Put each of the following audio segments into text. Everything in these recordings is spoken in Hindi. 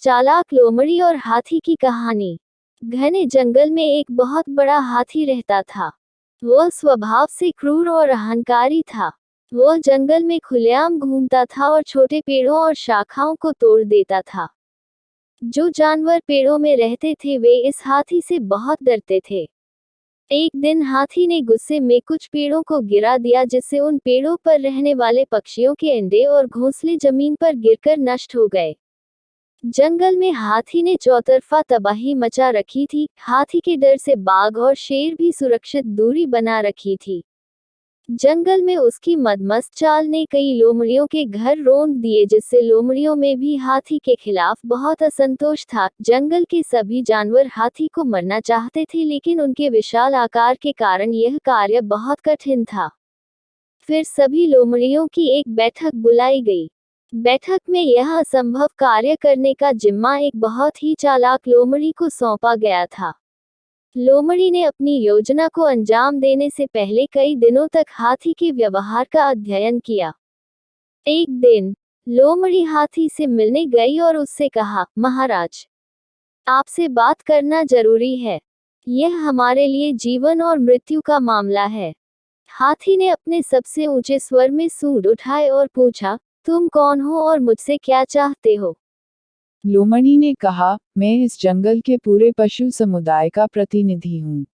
चालाक लोमड़ी और हाथी की कहानी। घने जंगल में एक बहुत बड़ा हाथी रहता था। वह स्वभाव से क्रूर और अहंकारी था। वह जंगल में खुलेआम घूमता था और छोटे पेड़ों और शाखाओं को तोड़ देता था। जो जानवर पेड़ों में रहते थे वे इस हाथी से बहुत डरते थे। एक दिन हाथी ने गुस्से में कुछ पेड़ों को गिरा दिया, जिससे उन पेड़ों पर रहने वाले पक्षियों के अंडे और घोंसले जमीन पर गिरकर नष्ट हो गए। जंगल में हाथी ने चौतरफा तबाही मचा रखी थी। हाथी के डर से बाघ और शेर भी सुरक्षित दूरी बना रखी थी। जंगल में उसकी मदमस्त चाल ने कई लोमड़ियों के घर रौंद दिए, जिससे लोमड़ियों में भी हाथी के खिलाफ बहुत असंतोष था। जंगल के सभी जानवर हाथी को मरना चाहते थे, लेकिन उनके विशाल आकार के कारण यह कार्य बहुत कठिन था। फिर सभी लोमड़ियों की एक बैठक बुलाई गई। बैठक में यह असंभव कार्य करने का जिम्मा एक बहुत ही चालाक लोमड़ी को सौंपा गया था। लोमड़ी ने अपनी योजना को अंजाम देने से पहले कई दिनों तक हाथी के व्यवहार का अध्ययन किया। एक दिन लोमड़ी हाथी से मिलने गई और उससे कहा, महाराज, आपसे बात करना जरूरी है। यह हमारे लिए जीवन और मृत्यु का मामला है। हाथी ने अपने सबसे ऊंचे स्वर में सूंड उठाए और पूछा, तुम कौन हो और मुझसे क्या चाहते हो? लोमड़ी ने कहा, मैं इस जंगल के पूरे पशु समुदाय का प्रतिनिधि हूँ।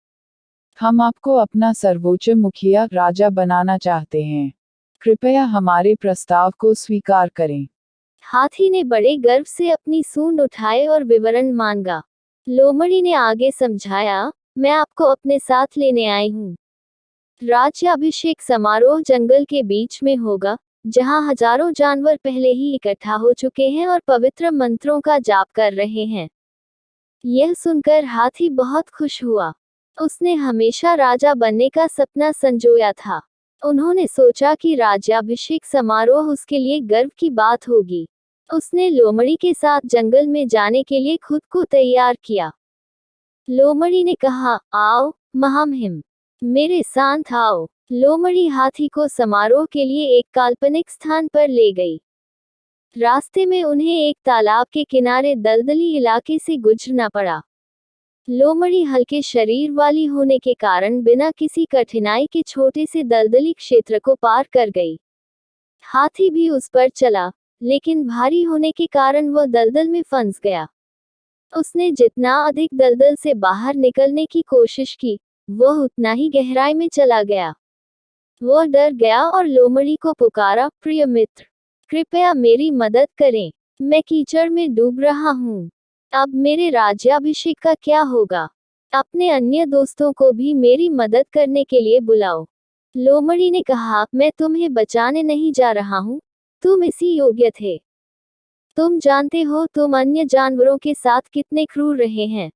हम आपको अपना सर्वोच्च मुखिया राजा बनाना चाहते हैं। कृपया हमारे प्रस्ताव को स्वीकार करें। हाथी ने बड़े गर्व से अपनी सूंड उठाए और विवरण मांगा। लोमड़ी ने आगे समझाया, मैं आपको अपने साथ लेने आई हूँ। राज्याभिषेक समारोह जंगल के बीच में होगा, जहां हजारों जानवर पहले ही इकट्ठा हो चुके हैं और पवित्र मंत्रों का जाप कर रहे हैं। यह सुनकर हाथी बहुत खुश हुआ। उसने हमेशा राजा बनने का सपना संजोया था। उन्होंने सोचा कि राज्याभिषेक समारोह उसके लिए गर्व की बात होगी। उसने लोमड़ी के साथ जंगल में जाने के लिए खुद को तैयार किया। लोमड़ी ने कहा, आओ महामहिम, मेरे साथ आओ। लोमड़ी हाथी को समारोह के लिए एक काल्पनिक स्थान पर ले गई। रास्ते में उन्हें एक तालाब के किनारे दलदली इलाके से गुजरना पड़ा। लोमड़ी हल्के शरीर वाली होने के कारण बिना किसी कठिनाई के छोटे से दलदली क्षेत्र को पार कर गई। हाथी भी उस पर चला, लेकिन भारी होने के कारण वह दलदल में फंस गया। उसने जितना अधिक दलदल से बाहर निकलने की कोशिश की, वह उतना ही गहराई में चला गया। वह डर गया और लोमड़ी को पुकारा, प्रिय मित्र, कृपया मेरी मदद करें। मैं कीचड़ में डूब रहा हूँ। अब मेरे राज्याभिषेक का क्या होगा? अपने अन्य दोस्तों को भी मेरी मदद करने के लिए बुलाओ। लोमड़ी ने कहा, मैं तुम्हें बचाने नहीं जा रहा हूँ, तुम इसी योग्य थे। तुम जानते हो तुम अन्य जानवरों के साथ कितने क्रूर रहे हैं।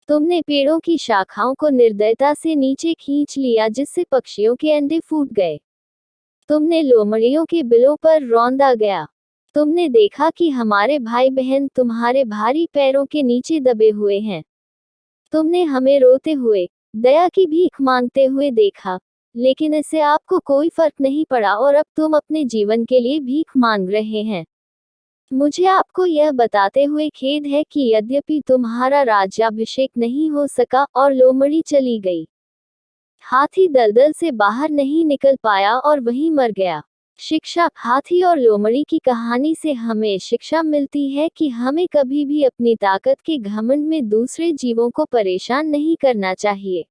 तुमने पेड़ों की शाखाओं को निर्दयता से नीचे खींच लिया, जिससे पक्षियों के अंडे फूट गए। तुमने लोमड़ियों के बिलों पर रौंदा गया। तुमने देखा कि हमारे भाई बहन तुम्हारे भारी पैरों के नीचे दबे हुए हैं। तुमने हमें रोते हुए, दया की भीख मांगते हुए देखा, लेकिन इससे आपको कोई फर्क नहीं पड़ा और अब तुम अपने जीवन के लिए भीख मांग रहे हैं। मुझे आपको यह बताते हुए खेद है कि यद्यपि तुम्हारा राज्याभिषेक नहीं हो सका और लोमड़ी चली गई। हाथी दलदल से बाहर नहीं निकल पाया और वहीं मर गया। शिक्षा। हाथी और लोमड़ी की कहानी से हमें शिक्षा मिलती है कि हमें कभी भी अपनी ताकत के घमंड में दूसरे जीवों को परेशान नहीं करना चाहिए।